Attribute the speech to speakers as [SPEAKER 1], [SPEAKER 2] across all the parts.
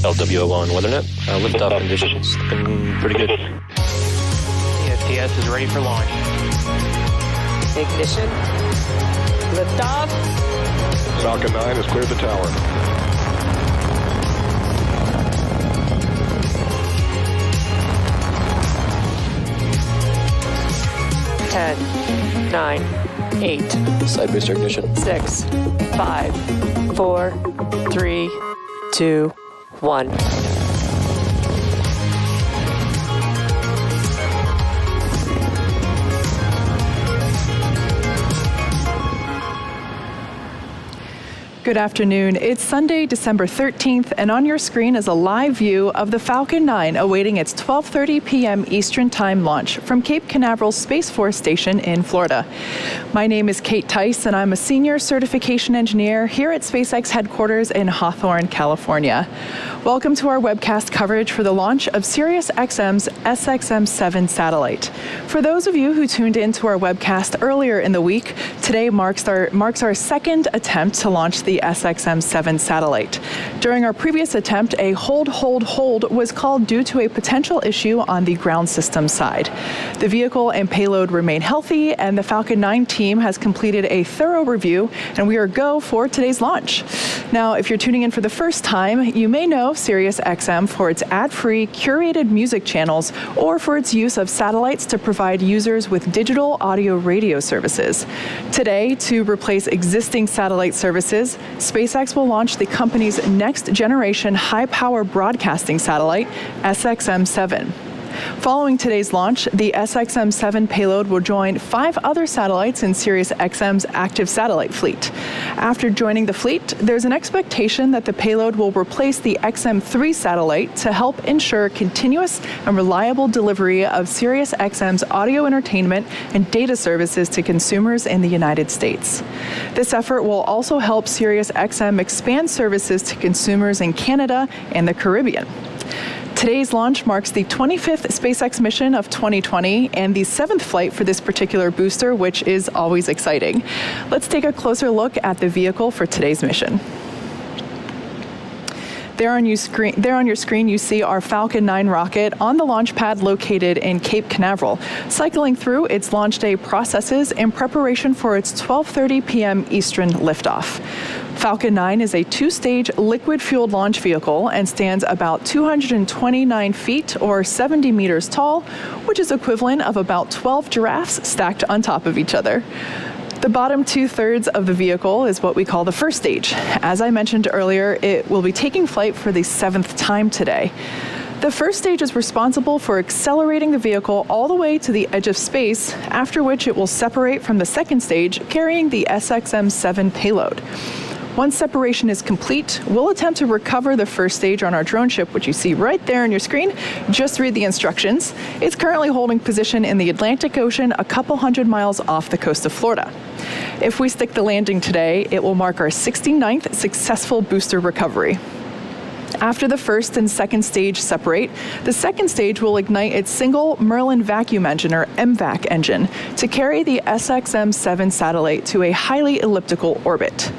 [SPEAKER 1] LWO1 WeatherNet. Liftoff conditions looking pretty good.
[SPEAKER 2] ESTS is ready for launch.
[SPEAKER 3] Ignition. Liftoff.
[SPEAKER 4] Falcon 9 has cleared the tower.
[SPEAKER 3] Ten, 9, 8.
[SPEAKER 1] Side booster ignition.
[SPEAKER 3] 6, 5, 4, 3, 2, 1.
[SPEAKER 5] Good afternoon. It's Sunday, December 13th, and on your screen is a live view of the Falcon 9 awaiting its 12:30 p.m. Eastern Time launch from Cape Canaveral Space Force Station in Florida. My name is Kate Tice, and I'm a senior certification engineer here at SpaceX headquarters in Hawthorne, California. Welcome to our webcast coverage for the launch of Sirius XM's SXM-7 satellite. For those of you who tuned into our webcast earlier in the week, today marks our second attempt to launch the the SXM-7 satellite. During our previous attempt, a hold was called due to a potential issue on the ground system side. The vehicle and payload remain healthy, and the Falcon 9 team has completed a thorough review, and we are go for today's launch. Now, if you're tuning in for the first time, you may know SiriusXM for its ad-free, curated music channels, or for its use of satellites to provide users with digital audio radio services. Today, to replace existing satellite services, SpaceX will launch the company's next-generation high-power broadcasting satellite, SXM-7. Following today's launch, the SXM-7 payload will join 5 other satellites in SiriusXM's active satellite fleet. After joining the fleet, there's an expectation that the payload will replace the XM-3 satellite to help ensure continuous and reliable delivery of SiriusXM's audio entertainment and data services to consumers in the United States. This effort will also help SiriusXM expand services to consumers in Canada and the Caribbean. Today's launch marks the 25th SpaceX mission of 2020 and the 7th flight for this particular booster, which is always exciting. Let's take a closer look at the vehicle for today's mission. There on your screen, you see our Falcon 9 rocket on the launch pad located in Cape Canaveral, cycling through its launch day processes in preparation for its 12:30 p.m. Eastern liftoff. Falcon 9 is a 2-stage liquid-fueled launch vehicle and stands about 229 feet or 70 meters tall, which is equivalent of about 12 giraffes stacked on top of each other. The bottom 2/3 of the vehicle is what we call the first stage. As I mentioned earlier, it will be taking flight for the 7th time today. The first stage is responsible for accelerating the vehicle all the way to the edge of space, after which it will separate from the second stage, carrying the SXM-7 payload. Once separation is complete, we'll attempt to recover the first stage on our drone ship, which you see right there on your screen. Just read the instructions. It's currently holding position in the Atlantic Ocean a couple hundred miles off the coast of Florida. If we stick the landing today, it will mark our 69th successful booster recovery. After the first and second stage separate, the second stage will ignite its single Merlin vacuum engine, or MVAC engine, to carry the SXM-7 satellite to a highly elliptical orbit.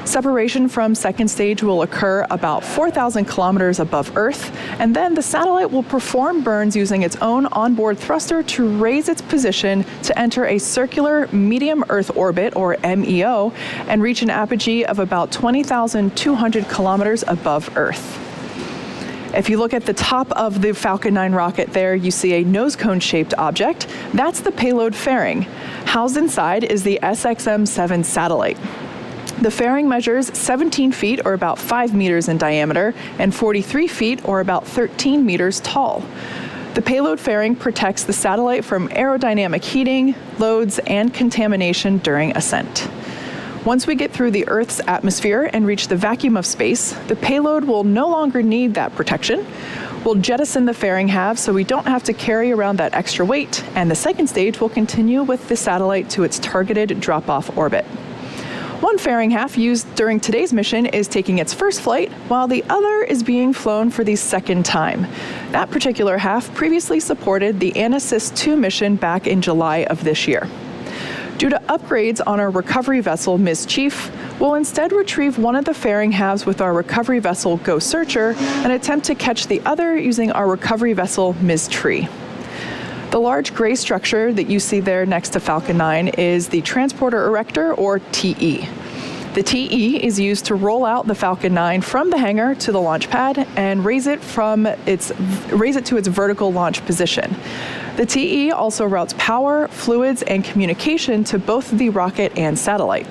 [SPEAKER 5] Separation from second stage will occur about 4,000 kilometers above Earth, and then the satellite will perform burns using its own onboard thruster to raise its position to enter a circular medium Earth orbit, or MEO, and reach an apogee of about 20,200 kilometers above Earth. If you look at the top of the Falcon 9 rocket there, you see a nose cone-shaped object. That's the payload fairing. Housed inside is the SXM-7 satellite. The fairing measures 17 feet, or about 5 meters in diameter, and 43 feet, or about 13 meters tall. The payload fairing protects the satellite from aerodynamic heating, loads, and contamination during ascent. Once we get through the Earth's atmosphere and reach the vacuum of space, the payload will no longer need that protection. We'll jettison the fairing halves so we don't have to carry around that extra weight, and the second stage will continue with the satellite to its targeted drop-off orbit. One fairing half used during today's mission is taking its first flight, while the other is being flown for the second time. That particular half previously supported the Anasis 2 mission back in July of this year. Due to upgrades on our recovery vessel, Ms. Chief, we'll instead retrieve one of the fairing halves with our recovery vessel, Go Searcher, and attempt to catch the other using our recovery vessel, Ms. Tree. The large gray structure that you see there next to Falcon 9 is the Transporter Erector, or TE. The TE is used to roll out the Falcon 9 from the hangar to the launch pad and raise it to its vertical launch position. The TE also routes power, fluids, and communication to both the rocket and satellite.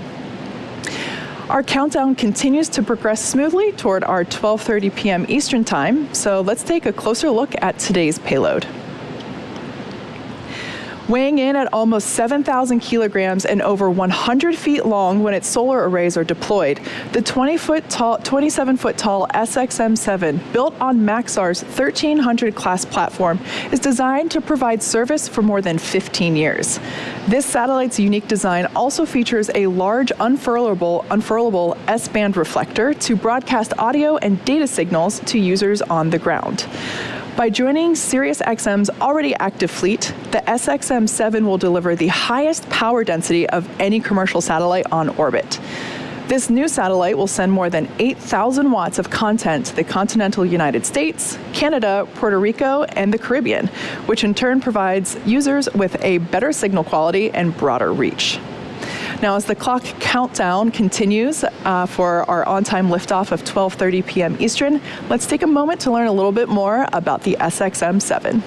[SPEAKER 5] Our countdown continues to progress smoothly toward our 12:30 p.m. Eastern Time, so let's take a closer look at today's payload. Weighing in at almost 7,000 kilograms and over 100 feet long when its solar arrays are deployed, the 27-foot-tall SXM-7, built on Maxar's 1300 class platform, is designed to provide service for more than 15 years. This satellite's unique design also features a large unfurlable S-band reflector to broadcast audio and data signals to users on the ground. By joining SiriusXM's already active fleet, the SXM-7 will deliver the highest power density of any commercial satellite on orbit. This new satellite will send more than 8,000 watts of content to the continental United States, Canada, Puerto Rico, and the Caribbean, which in turn provides users with a better signal quality and broader reach. Now, as the clock countdown continues for our on-time liftoff of 12:30 p.m. Eastern, let's take a moment to learn a little bit more about the SXM-7.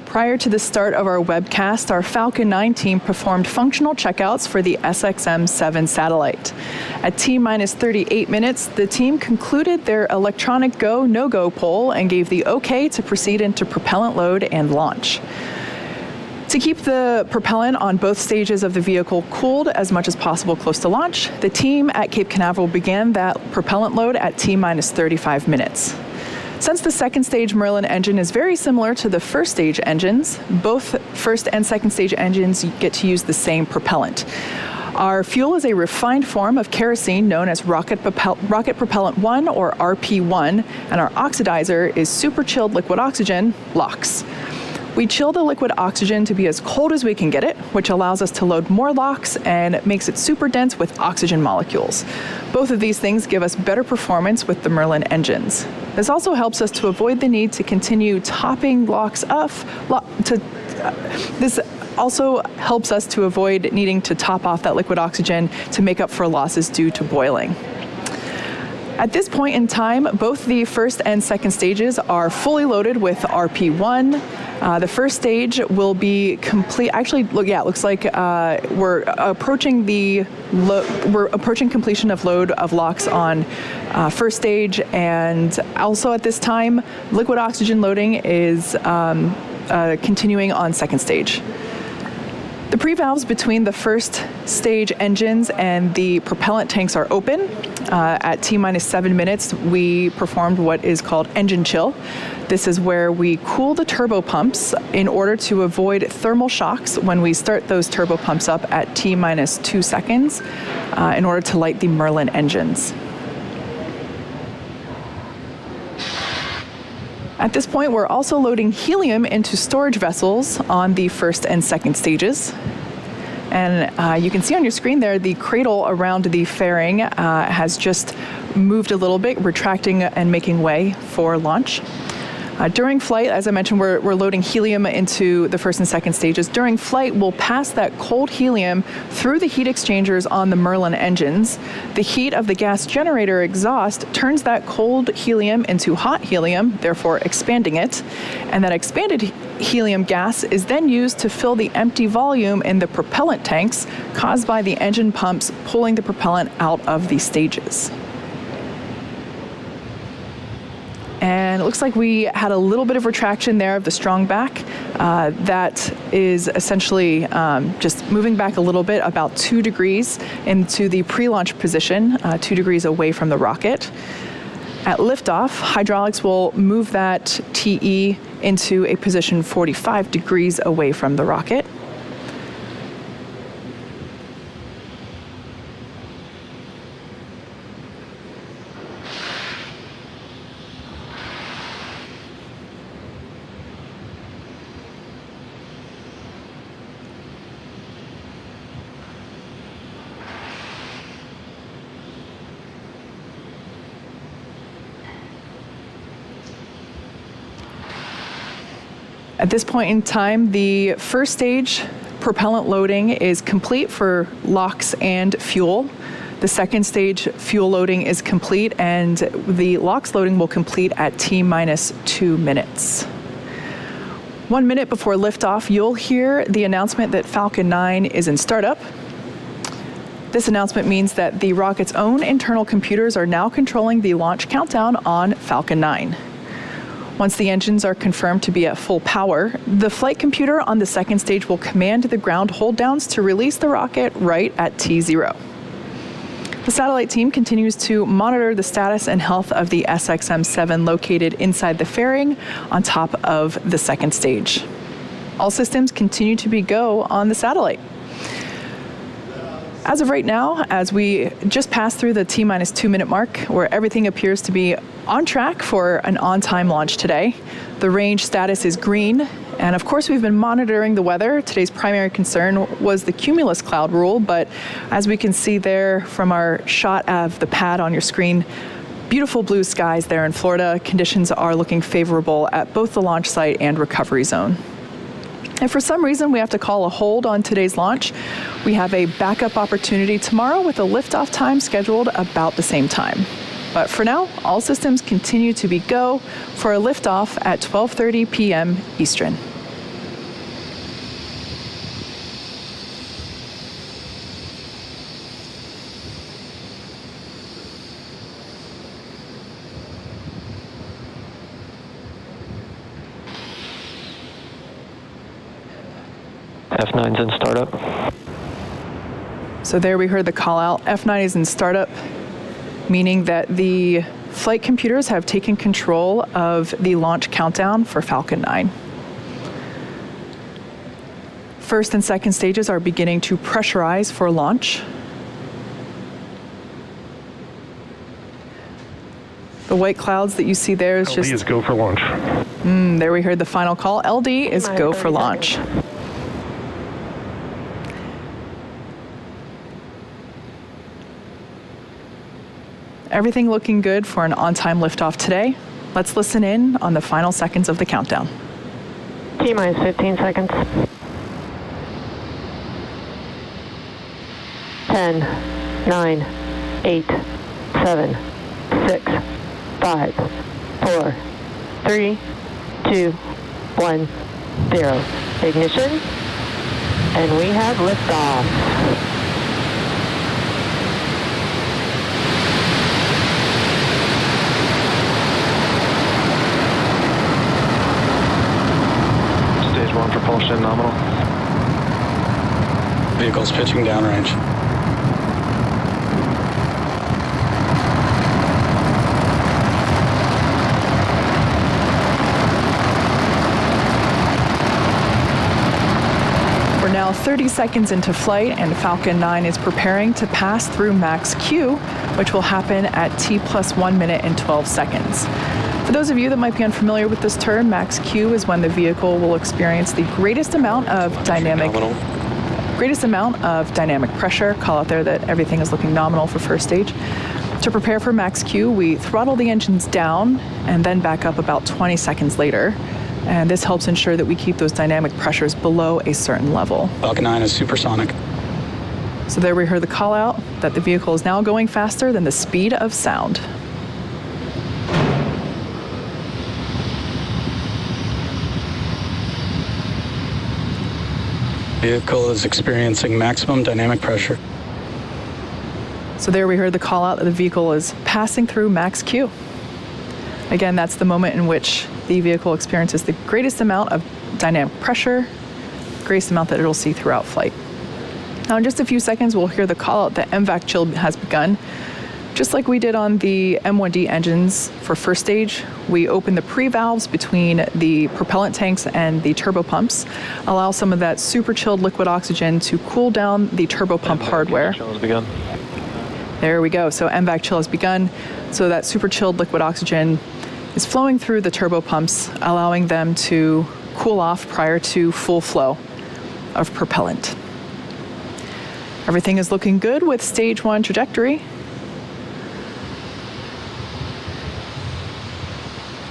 [SPEAKER 5] Prior to the start of our webcast, our Falcon 9 team performed functional checkouts for the SXM-7 satellite. At T-minus 38 minutes, the team concluded their electronic go, no-go poll and gave the OK to proceed into propellant load and launch. To keep the propellant on both stages of the vehicle cooled as much as possible close to launch, the team at Cape Canaveral began that propellant load at T-minus 35 minutes. Since the second stage Merlin engine is very similar to the first stage engines, both first and second stage engines get to use the same propellant. Our fuel is a refined form of kerosene known as Rocket Propellant 1 or RP1, and our oxidizer is super chilled liquid oxygen, LOX. We chill the liquid oxygen to be as cold as we can get it, which allows us to load more LOX and makes it super dense with oxygen molecules. Both of these things give us better performance with the Merlin engines. This also helps us to avoid the need to continue topping LOX up. This also helps us to avoid needing to top off that liquid oxygen to make up for losses due to boiling. At this point in time, both the first and second stages are fully loaded with RP1. The first stage will be complete. Actually, it looks like we're approaching completion of load of LOX on first stage, and also at this time, liquid oxygen loading is continuing on second stage. The pre-valves between the first stage engines and the propellant tanks are open. At T-minus 7 minutes, we performed what is called engine chill. This is where we cool the turbo pumps in order to avoid thermal shocks when we start those turbo pumps up at T-minus 2 seconds in order to light the Merlin engines. At this point, we're also loading helium into storage vessels on the first and second stages. And you can see on your screen there, the cradle around the fairing has just moved a little bit, retracting and making way for launch. During flight, as I mentioned, we're loading helium into the first and second stages. During flight, we'll pass that cold helium through the heat exchangers on the Merlin engines. The heat of the gas generator exhaust turns that cold helium into hot helium, therefore expanding it. And that expanded helium gas is then used to fill the empty volume in the propellant tanks caused by the engine pumps pulling the propellant out of the stages. And it looks like we had a little bit of retraction there of the strong back. That is essentially just moving back a little bit, about 2 degrees into the pre-launch position, 2 degrees away from the rocket. At liftoff, hydraulics will move that TE into a position 45 degrees away from the rocket. At this point in time, the first stage propellant loading is complete for LOX and fuel. The second stage fuel loading is complete, and the LOX loading will complete at T-minus 2 minutes. 1 minute before liftoff, you'll hear the announcement that Falcon 9 is in startup. This announcement means that the rocket's own internal computers are now controlling the launch countdown on Falcon 9. Once the engines are confirmed to be at full power, the flight computer on the second stage will command the ground hold downs to release the rocket right at T0. The satellite team continues to monitor the status and health of the SXM-7 located inside the fairing on top of the second stage. All systems continue to be go on the satellite. As of right now, as we just passed through the T-minus 2 minute mark, where everything appears to be on track for an on-time launch today, the range status is green. And of course, we've been monitoring the weather. Today's primary concern was the cumulus cloud rule, but as we can see there from our shot of the pad on your screen, beautiful blue skies there in Florida. Conditions are looking favorable at both the launch site and recovery zone. If for some reason we have to call a hold on today's launch, we have a backup opportunity tomorrow with a liftoff time scheduled about the same time. But for now, all systems continue to be go for a liftoff at 12:30 p.m. Eastern.
[SPEAKER 1] F9's in startup.
[SPEAKER 5] So there we heard the call out. F9 is in startup, meaning that the flight computers have taken control of the launch countdown for Falcon 9. First and second stages are beginning to pressurize for launch. The white clouds that you see there is
[SPEAKER 4] LD
[SPEAKER 5] just...
[SPEAKER 4] is go for launch.
[SPEAKER 5] There we heard the final call. LD is go for launch. Everything looking good for an on-time liftoff today. Let's listen in on the final seconds of the countdown.
[SPEAKER 2] T-minus 15 seconds. 10, 9, 8, 7, 6, 5, 4, 3, 2, 1, 0. Ignition, and we have liftoff.
[SPEAKER 4] Stage 1 propulsion nominal.
[SPEAKER 6] Vehicle's pitching downrange.
[SPEAKER 5] We're now 30 seconds into flight, and Falcon 9 is preparing to pass through max Q, which will happen at T+1 minute and 12 seconds. For those of you that might be unfamiliar with this term, max Q is when the vehicle will experience the greatest amount of dynamic pressure. Call out there that everything is looking nominal for first stage. To prepare for max Q, we throttle the engines down and then back up about 20 seconds later. And this helps ensure that we keep those dynamic pressures below a certain level.
[SPEAKER 6] Falcon 9 is supersonic.
[SPEAKER 5] So there we heard the call out that the vehicle is now going faster than the speed of sound.
[SPEAKER 6] Vehicle is experiencing maximum dynamic pressure.
[SPEAKER 5] So there we heard the call out that the vehicle is passing through max Q. Again, that's the moment in which the vehicle experiences the greatest amount of dynamic pressure, greatest amount that it'll see throughout flight. Now in just a few seconds, we'll hear the call out that MVAC chill has begun. Just like we did on the M1D engines for first stage, we open the pre-valves between the propellant tanks and the turbopumps, allow some of that super chilled liquid oxygen to cool down the turbopump hardware.
[SPEAKER 1] Chill has begun.
[SPEAKER 5] There we go. So MVAC chill has begun. So that super chilled liquid oxygen is flowing through the turbopumps, allowing them to cool off prior to full flow of propellant. Everything is looking good with stage 1 trajectory.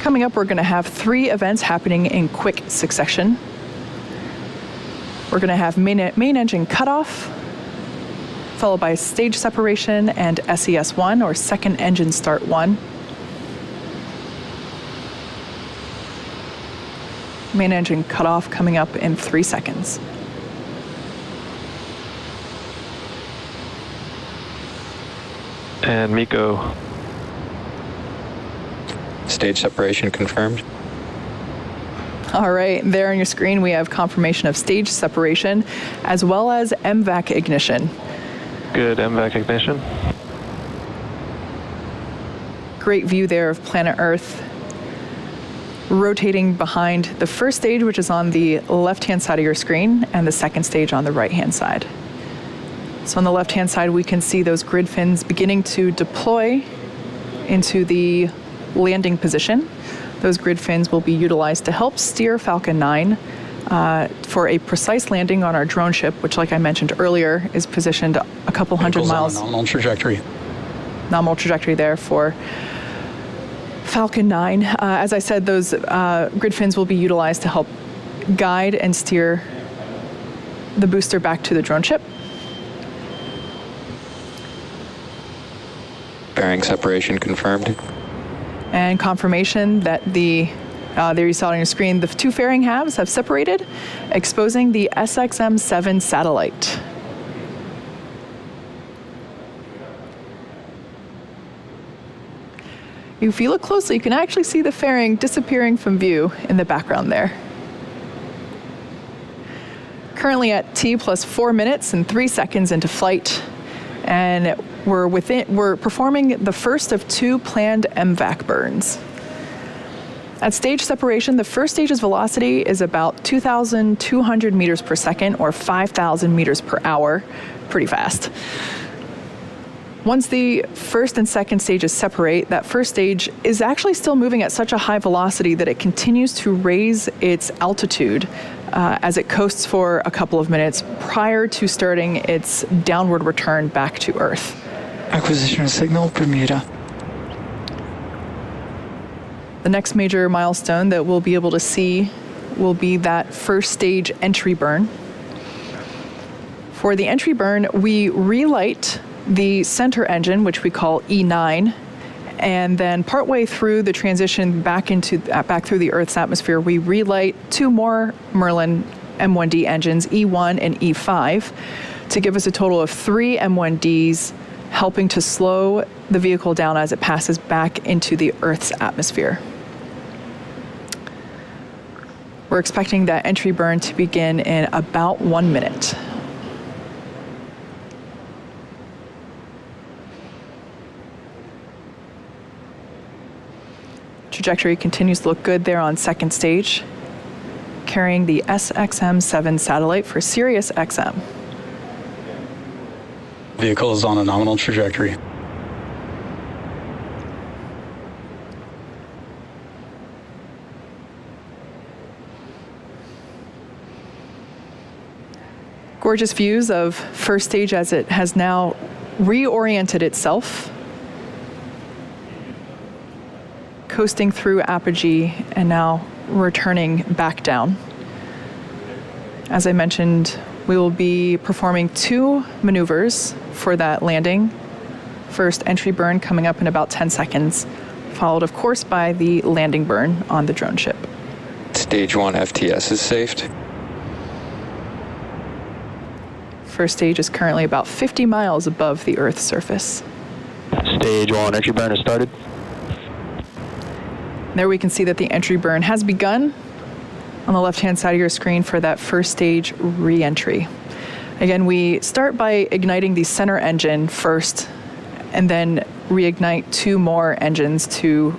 [SPEAKER 5] Coming up, we're going to have 3 events happening in quick succession. We're going to have main engine cutoff, followed by stage separation and SES1, or second engine start 1. Main engine cutoff coming up in 3 seconds.
[SPEAKER 4] And MECO.
[SPEAKER 1] Stage separation confirmed.
[SPEAKER 5] All right, there on your screen we have confirmation of stage separation as well as MVAC ignition.
[SPEAKER 4] Good, MVAC ignition.
[SPEAKER 5] Great view there of planet Earth rotating behind the first stage, which is on the left-hand side of your screen, and the second stage on the right-hand side. So on the left-hand side, we can see those grid fins beginning to deploy into the landing position. Those grid fins will be utilized to help steer Falcon 9 for a precise landing on our drone ship, which, like I mentioned earlier, is positioned a couple hundred miles.
[SPEAKER 6] Nominal trajectory.
[SPEAKER 5] Nominal trajectory there for Falcon 9. As I said, those grid fins will be utilized to help guide and steer the booster back to the drone ship.
[SPEAKER 1] Bearing separation confirmed.
[SPEAKER 5] And confirmation that there you saw it on your screen, the 2 fairing halves have separated, exposing the SXM-7 satellite. If you look closely, you can actually see the fairing disappearing from view in the background there. Currently at T plus 4 minutes and 3 seconds into flight, and we're performing the first of 2 planned MVAC burns. At stage separation, the first stage's velocity is about 2,200 meters per second, or 5,000 meters per hour. Pretty fast. Once the first and second stages separate, that first stage is actually still moving at such a high velocity that it continues to raise its altitude as it coasts for a couple of minutes prior to starting its downward return back to Earth.
[SPEAKER 6] Acquisition signal, Bermuda.
[SPEAKER 5] The next major milestone that we'll be able to see will be that first stage entry burn. For the entry burn, we relight the center engine, which we call E9, and then partway through the transition back through the Earth's atmosphere, we relight 2 more Merlin M1D engines, E1 and E5, to give us a total of 3 M1Ds, helping to slow the vehicle down as it passes back into the Earth's atmosphere. We're expecting that entry burn to begin in about 1 minute. Trajectory continues to look good there on second stage, carrying the SXM-7 satellite for Sirius XM.
[SPEAKER 6] Vehicle is on a nominal trajectory.
[SPEAKER 5] Gorgeous views of first stage as it has now reoriented itself, coasting through apogee and now returning back down. As I mentioned, we will be performing 2 maneuvers for that landing. First, entry burn coming up in about 10 seconds, followed of course by the landing burn on the drone ship.
[SPEAKER 1] Stage 1 FTS is safed.
[SPEAKER 5] First stage is currently about 50 miles above the Earth's surface.
[SPEAKER 4] Stage 1 entry burn has started.
[SPEAKER 5] There we can see that the entry burn has begun on the left-hand side of your screen for that first stage re-entry. Again, we start by igniting the center engine first and then reignite 2 more engines to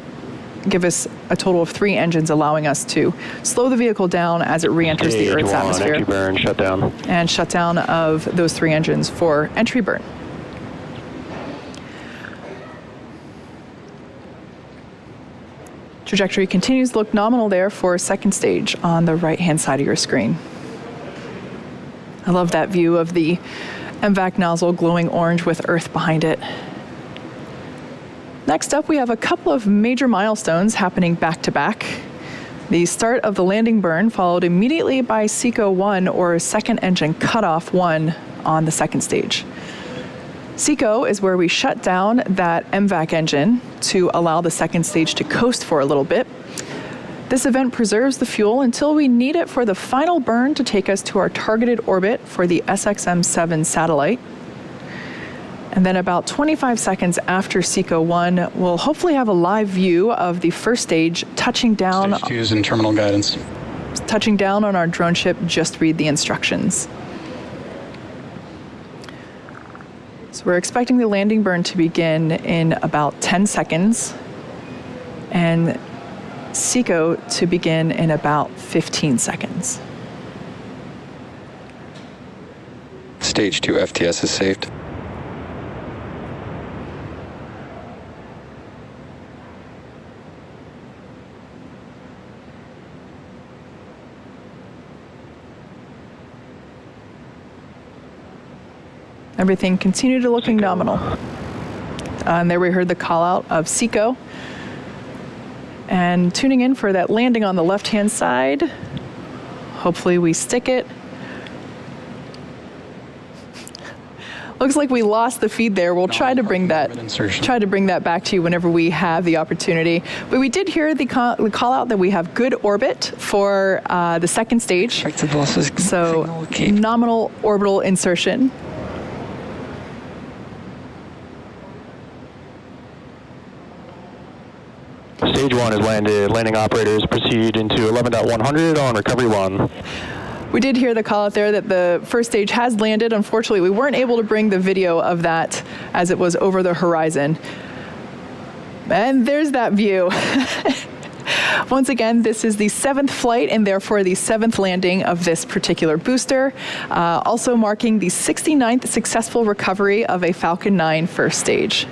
[SPEAKER 5] give us a total of 3 engines, allowing us to slow the vehicle down as it re-enters the Earth's atmosphere.
[SPEAKER 4] Entry burn, shut down.
[SPEAKER 5] And shut down of those 3 engines for entry burn. Trajectory continues to look nominal there for second stage on the right-hand side of your screen. I love that view of the MVAC nozzle glowing orange with Earth behind it. Next up, we have a couple of major milestones happening back to back. The start of the landing burn followed immediately by SECO 1, or second engine cutoff 1, on the second stage. SECO is where we shut down that MVAC engine to allow the second stage to coast for a little bit. This event preserves the fuel until we need it for the final burn to take us to our targeted orbit for the SXM-7 satellite. And then about 25 seconds after SECO 1, we'll hopefully have a live view of the first stage touching down.
[SPEAKER 6] Stage 2 is in terminal guidance.
[SPEAKER 5] Touching down on our drone ship. Just read the instructions. So we're expecting the landing burn to begin in about 10 seconds and SECO to begin in about 15 seconds.
[SPEAKER 7] Stage 2 FTS is saved.
[SPEAKER 5] Everything continued to looking nominal. And there we heard the call out of SECO. And tuning in for that landing on the left-hand side. Hopefully we stick it. Looks like we lost the feed there. We'll try to bring that back to you whenever we have the opportunity. But we did hear the call out that we have good orbit for the second stage. So nominal orbital insertion.
[SPEAKER 4] Stage 1 is landed. Landing operators proceed into 11.100 on recovery 1.
[SPEAKER 5] We did hear the call out there that the first stage has landed. Unfortunately, we weren't able to bring the video of that as it was over the horizon. And there's that view. Once again, this is the 7th flight and therefore the 7th landing of this particular booster, also marking the 69th successful recovery of a Falcon 9 first stage.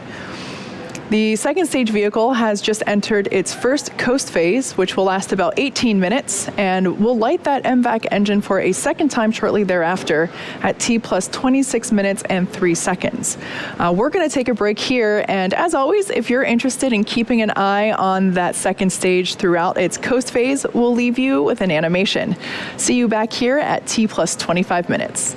[SPEAKER 5] The second stage vehicle has just entered its first coast phase, which will last about 18 minutes, and we'll light that MVAC engine for a second time shortly thereafter at T plus 26 minutes and 3 seconds. We're going to take a break here, and as always, if you're interested in keeping an eye on that second stage throughout its coast phase, we'll leave you with an animation. See you back here at T plus 25 minutes.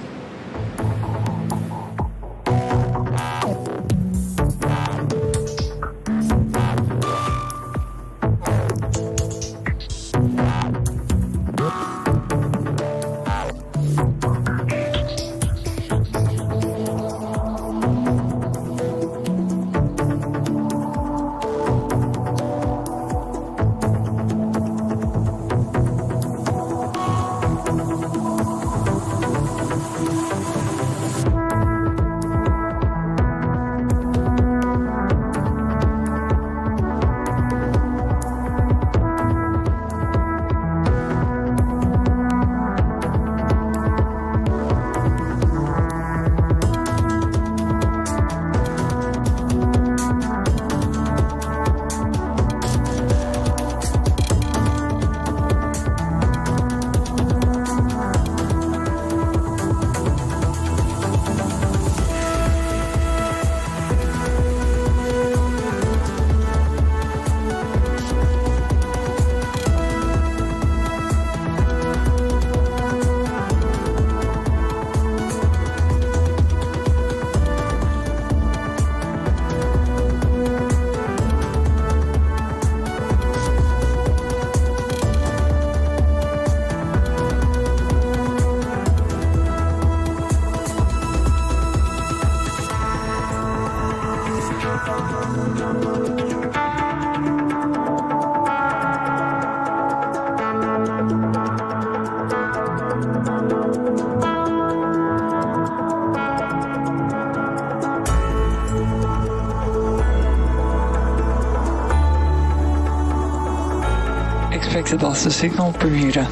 [SPEAKER 8] Expected loss of signal, Bermuda.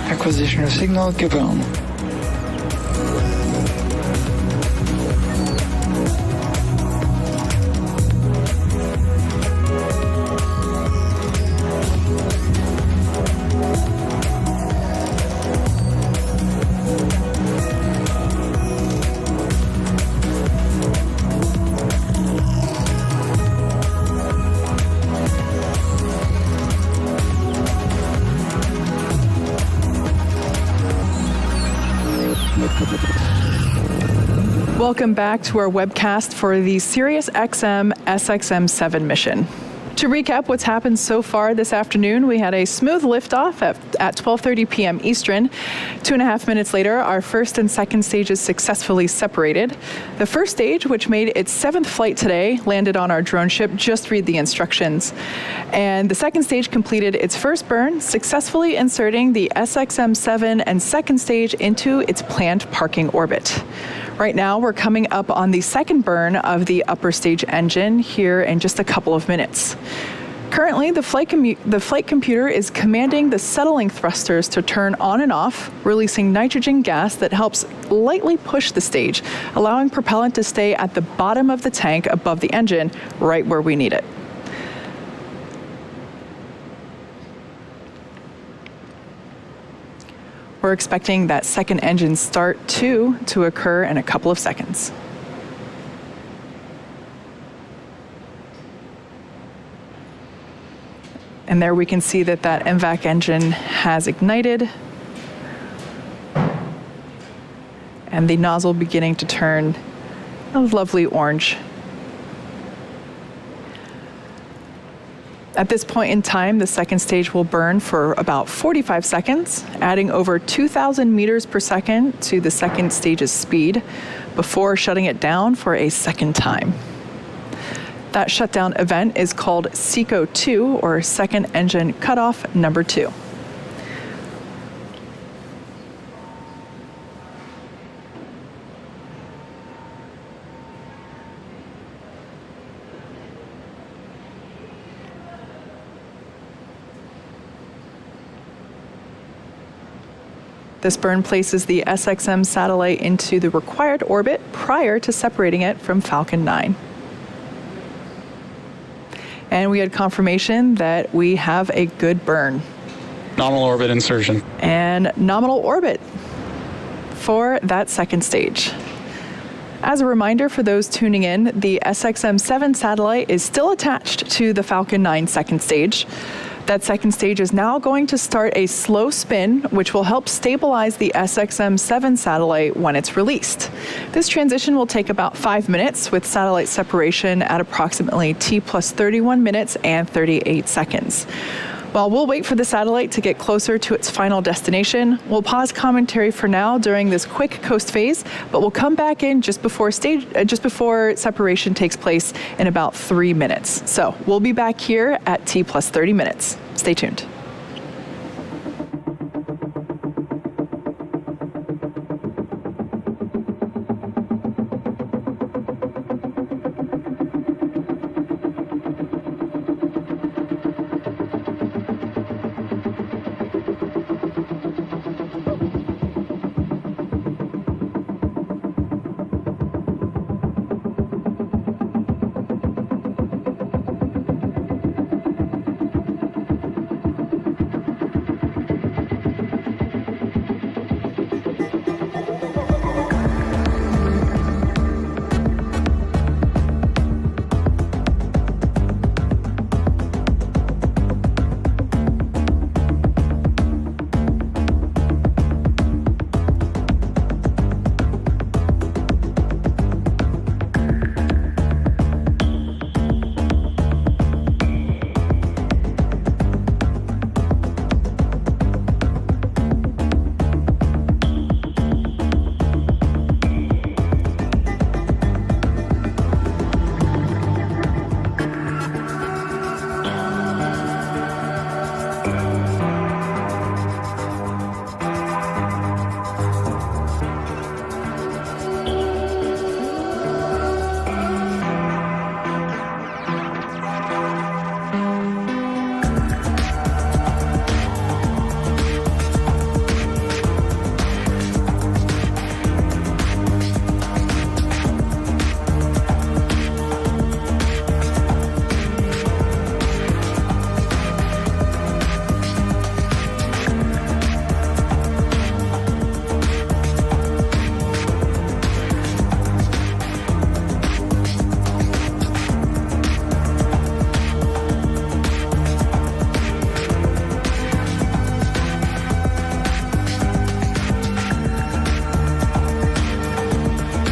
[SPEAKER 8] Acquisition of signal given.
[SPEAKER 5] Welcome back to our webcast for the Sirius XM SXM-7 mission. To recap what's happened so far this afternoon, we had a smooth liftoff at 12:30 p.m. Eastern. 2.5 minutes later, our first and second stages successfully separated. The first stage, which made its 7th flight today, landed on our drone ship. Just read the instructions. And the second stage completed its first burn, successfully inserting the SXM-7 and second stage into its planned parking orbit. Right now, we're coming up on the second burn of the upper stage engine here in just a couple of minutes. Currently, the flight computer is commanding the settling thrusters to turn on and off, releasing nitrogen gas that helps lightly push the stage, allowing propellant to stay at the bottom of the tank above the engine, right where we need it. We're expecting that second engine start 2 to occur in a couple of seconds. And there we can see that MVAC engine has ignited. And the nozzle beginning to turn a lovely orange. At this point in time, the second stage will burn for about 45 seconds, adding over 2,000 meters per second to the second stage's speed before shutting it down for a second time. That shutdown event is called SECO 2, or Second Engine Cutoff Number 2. This burn places the SXM satellite into the required orbit prior to separating it from Falcon 9. And we had confirmation that we have a good burn.
[SPEAKER 6] Nominal orbit insertion.
[SPEAKER 5] And nominal orbit for that second stage. As a reminder for those tuning in, the SXM-7 satellite is still attached to the Falcon 9 second stage. That second stage is now going to start a slow spin, which will help stabilize the SXM-7 satellite when it's released. This transition will take about 5 minutes, with satellite separation at approximately T+31 minutes and 38 seconds. While we'll wait for the satellite to get closer to its final destination, we'll pause commentary for now during this quick coast phase, but we'll come back in just before separation takes place in about 3 minutes. So we'll be back here at T+30 minutes. Stay tuned.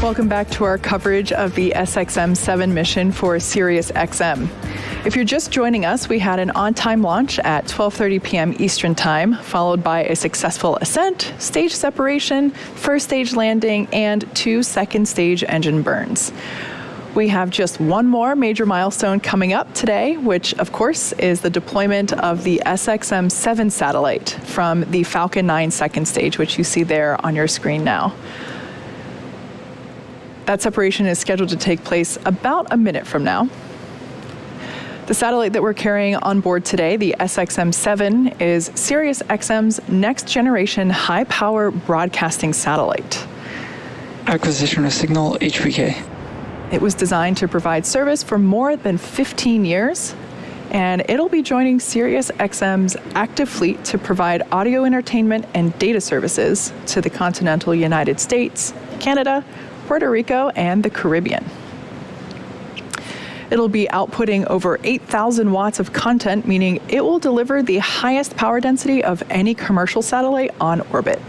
[SPEAKER 5] Welcome back to our coverage of the SXM-7 mission for Sirius XM. If you're just joining us, we had an on-time launch at 12:30 p.m. Eastern Time, followed by a successful ascent, stage separation, first stage landing, and 2 second stage engine burns. We have just one more major milestone coming up today, which of course is the deployment of the SXM-7 satellite from the Falcon 9 second stage, which you see there on your screen now. That separation is scheduled to take place about a minute from now. The satellite that we're carrying on board today, the SXM-7, is SiriusXM's next generation high-power broadcasting satellite.
[SPEAKER 8] Acquisition of signal HPK.
[SPEAKER 5] It was designed to provide service for more than 15 years, and it'll be joining SiriusXM's active fleet to provide audio entertainment and data services to the continental United States, Canada, Puerto Rico, and the Caribbean. It'll be outputting over 8,000 watts of content, meaning it will deliver the highest power density of any commercial satellite on orbit.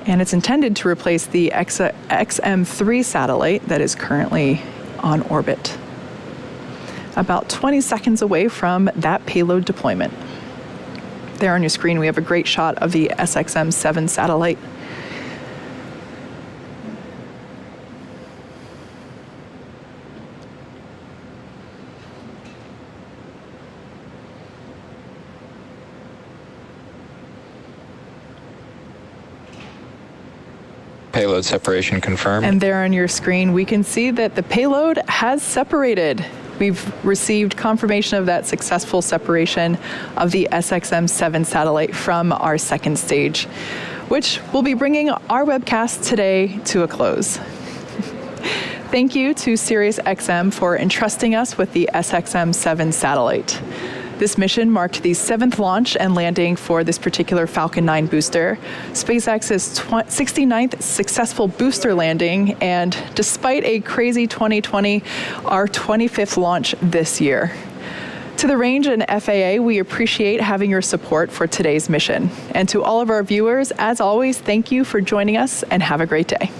[SPEAKER 5] And it's intended to replace the XM3 satellite that is currently on orbit, about 20 seconds away from that payload deployment. There on your screen, we have a great shot of the SXM-7 satellite.
[SPEAKER 7] Payload separation confirmed.
[SPEAKER 5] And there on your screen, we can see that the payload has separated. We've received confirmation of that successful separation of the SXM-7 satellite from our second stage, which will be bringing our webcast today to a close. Thank you to SiriusXM for entrusting us with the SXM-7 satellite. This mission marked the 7th launch and landing for this particular Falcon 9 booster, SpaceX's 69th successful booster landing, and despite a crazy 2020, our 25th launch this year. To the range and FAA, we appreciate having your support for today's mission. And to all of our viewers, as always, thank you for joining us and have a great day.